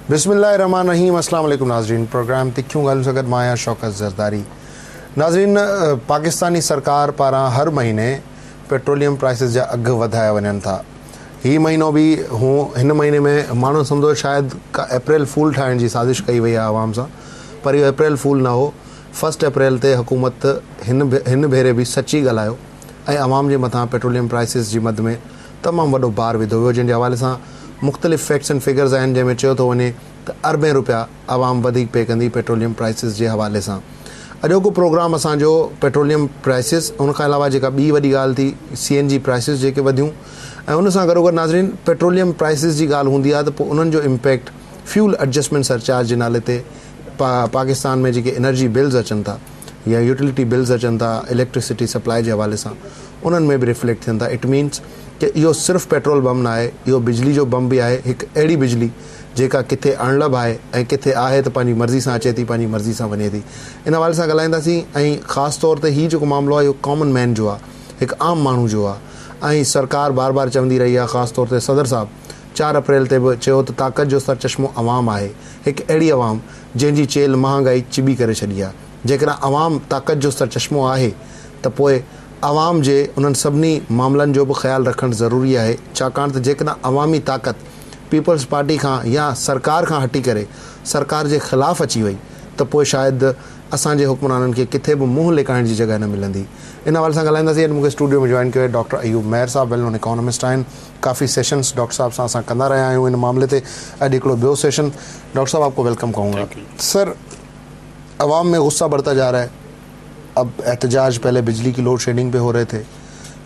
बिस्मिल्लाहिर्रहमानिर्रहीम। अस्सलाम वालेकुम नाज़रीन। प्रोग्राम तिखियूं ॻाल्हियूं सां गॾु मां आहियां शौकत ज़रदारी। नाज़रीन, पाकिस्तानी सरकार पारां हर महीने पेट्रोलियम प्राइसिस जा अघु वधाया वञनि था। हीउ महीनो बि हिन महीने में माण्हू सम्झो शायदि का अप्रैल फूल ठाहिण जी साज़िश कई वई आहे आवाम सां, पर इहो अप्रैल फूल न हो। 1 अप्रैल ते हुकूमत हिन भेरे बि सची ॻाल्हायो ऐं आवाम जे मथां पेट्रोलियम प्राइसिस जी मद में तमामु वॾो भार विधो वियो, जंहिंजे हवाले सां मुख़्तलिफ़ फैक्ट्स एंड फिगर्स आहिनि, जंहिंमें चयो थो वञे त अरबें रुपया आवाम वधीक पे कंदी पेट्रोलियम प्राइसिस जे हवाले सां। अॼोको प्रोग्राम असांजो पेट्रोलियम प्राइसिस, उनखां अलावा जेका ॿी वॾी ॻाल्हि थी CNG प्राइसिस जेके वधियूं, ऐं उन सां गॾोगॾु नाज़रीन पेट्रोलियम प्राइसिस जी ॻाल्हि हूंदी आहे त पोइ उन्हनि जो इम्पैक्ट फ्यूल एडजस्टमेंट सरचार्ज जे नाले ते पाकिस्तान में जेके एनर्जी बिल्स अचनि था या यूटिलिटी बिल्स अचनि था इलेक्ट्रिसिटी सप्लाई जे हवाले सां, उन्हनि में बि रिफ्लेक्ट थियनि था। इट मीन्स कि इहो सिर्फ़ु पेट्रोल बम न आहे, इहो बिजली जो बम बि आहे। हिकु अहिड़ी बिजली जेका किथे अणलभ आहे ऐं किथे आहे त पंहिंजी मर्ज़ी सां अचे थी, पंहिंजी मर्ज़ी सां वञे थी। इन हवाले सां ॻाल्हाईंदासीं ऐं ख़ासि तौर ते हीउ जेको मामिलो आहे इहो कॉमन मैन जो आहे, हिकु आम माण्हू जो आहे। ऐं सरकार बार बार चवंदी रही आहे, ख़ासि तौर ते सदर साहब 4 अप्रैल ते बि चयो त ताक़त जो सरचश्मो अवाम आहे, हिकु अहिड़ी अवाम जंहिंजी चेल महांगाई चिॿी करे छॾी आहे। जेकॾहिं अवाम ताक़त जो सरचश्मो आहे त पोइ अवाम जे उन्हनि सभिनी मामलनि जो बि ख़्यालु रखणु ज़रूरी आहे, छाकाणि त जेकॾहिं अवामी ताक़त पीपल्स पार्टी खां या सरकार खां हटी करे सरकार जे ख़िलाफ़ु अची वई त पोइ शायदि असांजे हुक्मराननि खे किथे बि मुंहुं लिकाइण जी जॻह न मिलंदी। इन हवाले सां ॻाल्हाईंदासीं। अॼु मूंखे स्टूडियो में जॉइन कयो डॉक्टर अयूब मेहर साहब, वेल नोन इकोनॉमिस्ट आहिनि। काफ़ी सेशंस डॉक्टर साहब सां असां कंदा रहिया आहियूं इन मामले ते। अॼु हिकिड़ो ॿियो सेशन। डॉक्टर साहब आपको वेलकम कहूँगा। सर, अवाम में गुस्सा बढ़ता जा रहा है। अब एहतजाज पहले बिजली की लोड शेडिंग पे हो रहे थे,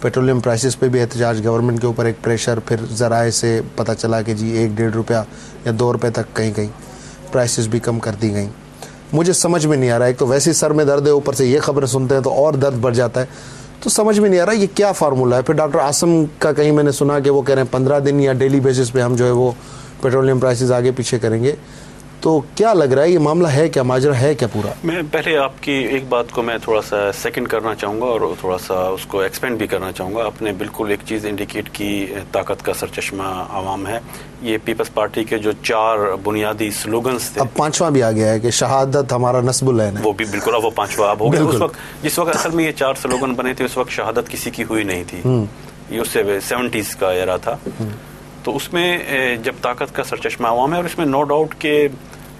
पेट्रोलियम प्राइसेस पे भी एहतजाज, गवर्नमेंट के ऊपर एक प्रेशर, फिर ज़राए से पता चला कि जी 1-1.5 रुपया या 2 रुपये तक कहीं कहीं प्राइसेस भी कम कर दी गई। मुझे समझ में नहीं आ रहा है, एक तो वैसे ही सर में दर्द है, ऊपर से ये खबरें सुनते हैं तो और दर्द बढ़ जाता है। तो समझ में नहीं आ रहा ये क्या फार्मूला है। फिर डॉक्टर आसम का कहीं मैंने सुना कि वो कह रहे हैं 15 दिन या डेली बेसिस पे हम जो है वो पेट्रोलियम प्राइसेस आगे पीछे करेंगे। तो क्या लग रहा है ये मामला है क्या, माजरा है क्या पूरा? मैं पहले आपकी एक बात को मैं थोड़ा सा सेकंड करना चाहूँगा और थोड़ा सा उसको एक्सपेंड भी करना चाहूँगा। आपने बिल्कुल एक चीज़ इंडिकेट की, ताकत का सरचश्मा आवाम है। ये पीपल्स पार्टी के जो 4 बुनियादी स्लोगन्स थे, अब 5वां भी आ गया है कि शहादत हमारा नस्बुल है, वो भी बिल्कुल अब वो 5वां अब हो गया। उस वक्त जिस वक्त असल में ये 4 स्लोगन बने थे उस वक्त शहादत किसी की हुई नहीं थी। ये उससे 70s का एरा था। तो उसमें जब ताकत का सरचश्मा आवाम है, और इसमें नो डाउट के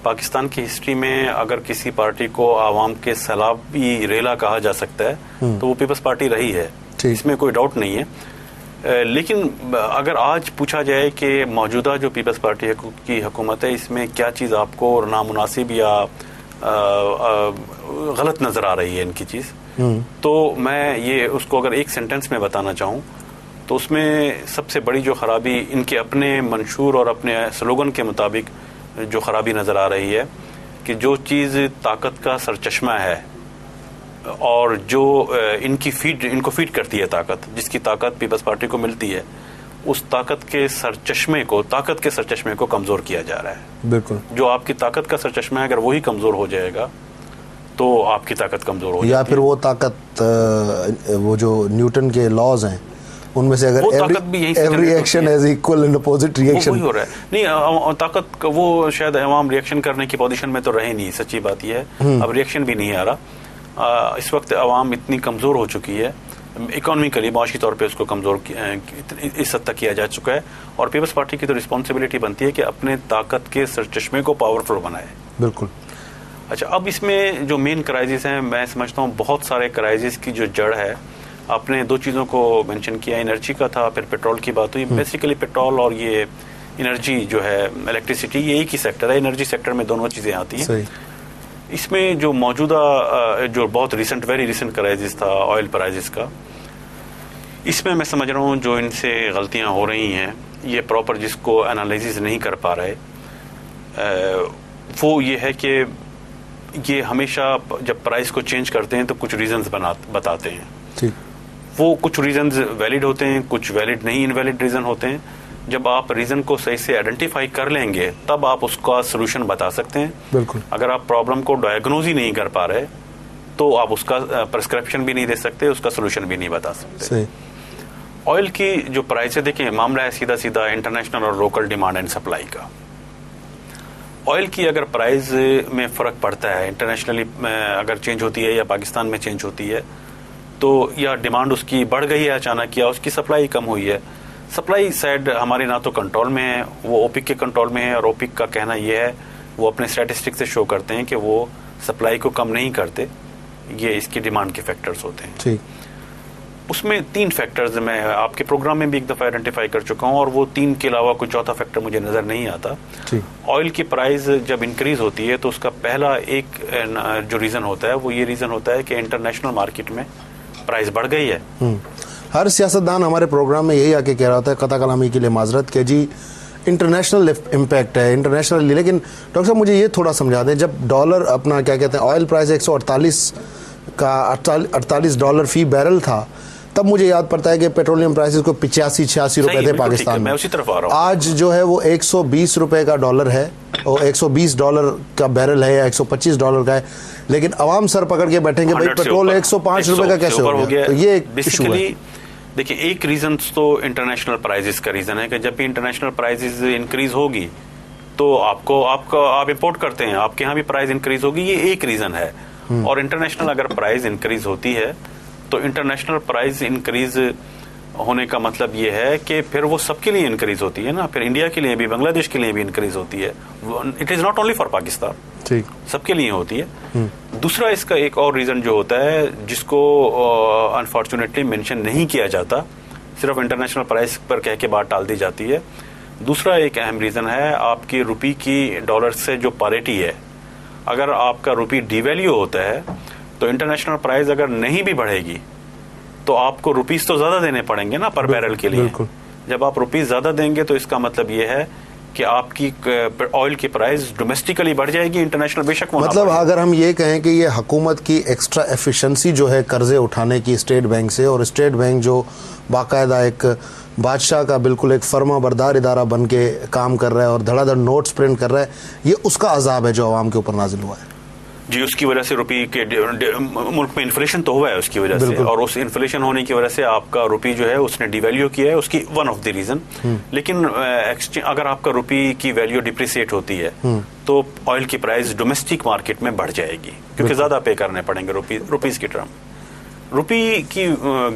पाकिस्तान की हिस्ट्री में अगर किसी पार्टी को आवाम के सैलाबी रेला कहा जा सकता है तो वो पीपल्स पार्टी रही है, इसमें कोई डाउट नहीं है। लेकिन अगर आज पूछा जाए कि मौजूदा जो पीपल्स पार्टी की हुकूमत है, इसमें क्या चीज़ आपको नामुनासिब या गलत नज़र आ रही है इनकी चीज़, तो मैं ये उसको अगर एक सेंटेंस में बताना चाहूँ तो उसमें सबसे बड़ी जो खराबी इनके अपने मंशूर और अपने स्लोगन के मुताबिक जो खराबी नज़र आ रही है कि जो चीज़ ताकत का सरचश्मा है और जो इनको फीड करती है ताकत, जिसकी ताकत पीपल्स पार्टी को मिलती है, उस ताकत के सरचश्मे को कमज़ोर किया जा रहा है। बिल्कुल। जो आपकी ताकत का सरचश्मा है अगर वही कमज़ोर हो जाएगा तो आपकी ताकत कमज़ोर हो जाएगी। या फिर वो ताकत, वो जो न्यूटन के लॉज हैं उनमें से अगर every action has equal and opposite reaction, वही हो रहा है। नहीं, ताकत वो शायद अवाम रिएक्शन करने की पोजीशन में तो रहे नहीं, सच्ची बात यह है। अब रिएक्शन भी नहीं आ रहा। इस वक्त अवाम इतनी कमज़ोर हो चुकी है, इकोनॉमिकली माशी तौर पे उसको कमज़ोर इस हद तक किया जा चुका है। और पीपल्स पार्टी की तो रिस्पॉन्सिबिलिटी बनती है कि अपने ताकत के सरचश्मे को पावरफुल बनाए। बिल्कुल। अच्छा, अब इसमें जो मेन क्राइसिस हैं, मैं समझता हूँ बहुत सारे क्राइसिस की जो जड़ है, आपने 2 चीज़ों को मेंशन किया, एनर्जी का था, फिर पेट्रोल की बात हुई। बेसिकली पेट्रोल और ये एनर्जी जो है इलेक्ट्रिसिटी, ये एक ही सेक्टर है। एनर्जी सेक्टर में दोनों चीज़ें आती हैं। इसमें जो मौजूदा जो बहुत वेरी रिसेंट क्राइसिस था ऑयल प्राइसेस का, इसमें मैं समझ रहा हूँ जो इनसे गलतियाँ हो रही हैं, ये प्रॉपर जिसको एनालिसिस नहीं कर पा रहे, वो ये है कि ये हमेशा जब प्राइस को चेंज करते हैं तो कुछ रीजंस बताते हैं। ठीक। वो कुछ रीजंस वैलिड होते हैं, कुछ वैलिड नहीं, इनवैलिड रीजन होते हैं। जब आप रीजन को सही से आइडेंटिफाई कर लेंगे तब आप उसका सोल्यूशन बता सकते हैं। बिल्कुल। अगर आप प्रॉब्लम को डायग्नोज ही नहीं कर पा रहे तो आप उसका प्रिस्क्रिप्शन भी नहीं दे सकते, उसका सोल्यूशन भी नहीं बता सकते। सही। ऑयल की जो प्राइस है, देखिए मामला है सीधा सीधा इंटरनेशनल और लोकल डिमांड एंड सप्लाई का। ऑयल की अगर प्राइस में फ़र्क पड़ता है, इंटरनेशनली अगर चेंज होती है या पाकिस्तान में चेंज होती है, तो या डिमांड उसकी बढ़ गई है अचानक या उसकी सप्लाई कम हुई है, सप्लाई साइड हमारे ना तो कंट्रोल में है, वो ओपिक के कंट्रोल में है। और ओपिक का कहना ये है, वो अपने स्टैटिस्टिक्स से शो करते हैं कि वो सप्लाई को कम नहीं करते, ये इसकी डिमांड के फैक्टर्स होते हैं। ठीक, उसमें 3 फैक्टर्स मैं आपके प्रोग्राम में भी एक दफ़ा आइडेंटिफाई कर चुका हूँ, और वो 3 के अलावा कोई चौथा फैक्टर मुझे नज़र नहीं आता। ऑयल की प्राइस जब इंक्रीज होती है तो उसका पहला एक जो रीज़न होता है वो ये रीज़न होता है कि इंटरनेशनल मार्केट में प्राइस बढ़ गई है। हर सियासतदान हमारे प्रोग्राम में यही आके कह रहा होता है, कता कलामी के लिए माजरत, के जी इंटरनेशनल इम्पैक्ट है इंटरनेशनली। लेकिन डॉक्टर साहब मुझे ये थोड़ा समझा दें, जब डॉलर अपना क्या कहते हैं ऑयल प्राइस 148 का $48 फी बैरल था, तब मुझे याद पड़ता है कि पेट्रोलियम प्राइसेस को 85-86 रुपए थे पाकिस्तान में। उसी तरफ आ रहा हूं। आज जो है वो 120 रुपए का डॉलर है, और $120 का बैरल है या $125 का है। लेकिन अवाम सर पकड़ के बैठेंगे, भाई पेट्रोल 105 रुपए का कैसे हो गया? तो ये बेसिकली देखिए, एक रीजन तो इंटरनेशनल प्राइसेस का रीजन है कि जब भी इंटरनेशनल प्राइसेस इंक्रीज होगी तो आप इंपोर्ट करते हैं, आपके यहाँ भी प्राइस इंक्रीज होगी, ये एक रीजन है। और इंटरनेशनल अगर प्राइस इंक्रीज होती है तो इंटरनेशनल प्राइस इंक्रीज होने का मतलब ये है कि फिर वो सबके लिए इंक्रीज होती है ना, फिर इंडिया के लिए भी, बांग्लादेश के लिए भी इंक्रीज होती है। It is not only for Pakistan, ठीक, सबके लिए होती है। दूसरा इसका एक और रीजन जो होता है जिसको अनफॉर्चुनेटली मेंशन नहीं किया जाता, सिर्फ इंटरनेशनल प्राइस पर कह के बात टाल दी जाती है। दूसरा एक अहम रीजन है आपकी रुपी की डॉलर से जो पैरिटी है। अगर आपका रुपी डिवैल्यू होता है तो इंटरनेशनल प्राइस अगर नहीं भी बढ़ेगी तो आपको रुपीस तो ज्यादा देने पड़ेंगे ना पर बैरल के लिए। जब आप रुपीस ज्यादा देंगे तो इसका मतलब ये है कि आपकी ऑयल की प्राइस डोमेस्टिकली बढ़ जाएगी, इंटरनेशनल बेशक मतलब अगर हम ये कहें कि ये हुकूमत की एक्स्ट्रा एफिशिएंसी जो है कर्जे उठाने की स्टेट बैंक से, और स्टेट बैंक जो बाकायदा एक बादशाह का बिल्कुल एक फर्मा बरदार इदारा बन के काम कर रहा है और धड़ाधड़ नोट्स प्रिंट कर रहा है, ये उसका अजाब है जो आवाम के ऊपर नाजिल हुआ है। जी, उसकी वजह से रुपी के मुल्क में इन्फ्लेशन तो हुआ है उसकी वजह से, और उस इन्फ्लेशन होने की वजह से आपका रुपी जो है उसने डिवैल्यू किया है, उसकी वन ऑफ द रीजन। लेकिन अगर आपका रुपी की वैल्यू डिप्रिसिएट होती है तो ऑयल की प्राइस डोमेस्टिक मार्केट में बढ़ जाएगी, क्योंकि ज्यादा पे करने पड़ेंगे रुपीस की टर्म। रुपी की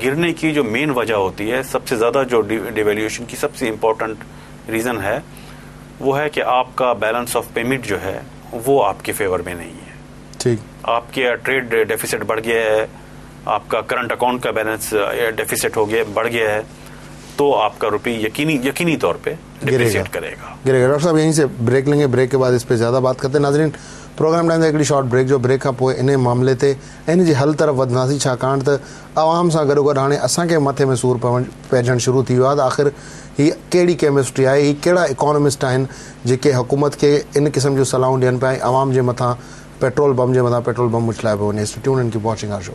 गिरने की जो मेन वजह होती है, सबसे ज्यादा जो डिवैल्यूएशन की सबसे इम्पोर्टेंट रीजन है, वो है कि आपका बैलेंस ऑफ पेमेंट जो है वो आपके फेवर में नहीं है। ठीक, आपके ट्रेड डेफिसिट बढ़ गया है, आपका करंट अकाउंट का बैलेंस डेफिसिट बढ़ गया है, तो आपका रुपये यकीनी तौर पे डिप्रिसिएट करेगा। डॉक्टर साहब यहीं से ब्रेक लेंगे, ब्रेक के बाद इस पे ज़्यादा बात करते हैं। नाज़रीन, प्रोग्राम टाइम हिकिड़ी शॉर्ट ब्रेक, जो ब्रेक खां पोइ इन मामले ते इन जे हल तरफ़ वधंदासीं, छाकाणि त आवाम सां गॾोगॾु हाणे असांखे मथे में सूर पइजणु शुरू थी वियो आहे। आख़िर ही कहिड़ी केमिस्ट्री आहे, ही कहिड़ा इकोनॉमिस्ट आहिनि जेके हुकूमत खे इन क़िस्म जूं सलाहूं ॾियनि पिया ऐं आवाम जे मथां पेट्रोल बम जे मथां पेट्रोल बम उछलाए पियो वञे। Stay tuned and keep watching our show.